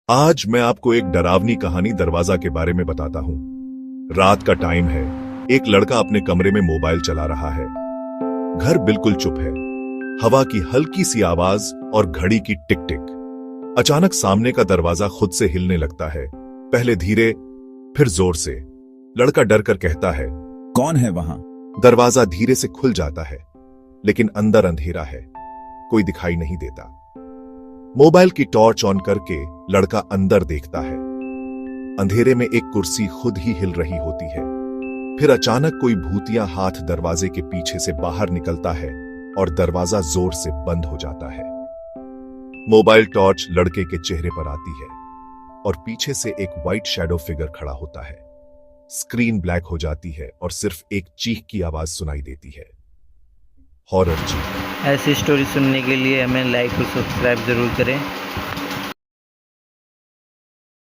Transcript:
आज मैं आपको एक डरावनी कहानी दरवाजा के बारे में बताता हूँ। रात का टाइम है। एक लड़का अपने कमरे में मोबाइल चला रहा है। घर बिल्कुल चुप है। हवा की हल्की सी आवाज और घड़ी की टिक टिक। अचानक सामने का दरवाजा खुद से हिलने लगता है, पहले धीरे फिर जोर से। लड़का डर कर कहता है, कौन है वहां? दरवाजा धीरे से खुल जाता है, लेकिन अंदर अंधेरा है, कोई दिखाई नहीं देता। मोबाइल की टॉर्च ऑन करके लड़का अंदर देखता है। अंधेरे में एक कुर्सी खुद ही हिल रही होती है। फिर अचानक कोई भूतिया हाथ दरवाजे के पीछे से बाहर निकलता है और दरवाजा जोर से बंद हो जाता है। मोबाइल टॉर्च लड़के के चेहरे पर आती है और पीछे से एक व्हाइट शैडो फिगर खड़ा होता है। स्क्रीन ब्लैक हो जाती है और सिर्फ एक चीख की आवाज सुनाई देती है, हॉरर चीख। ऐसी स्टोरी सुनने के लिए हमें लाइक और सब्सक्राइब ज़रूर करें।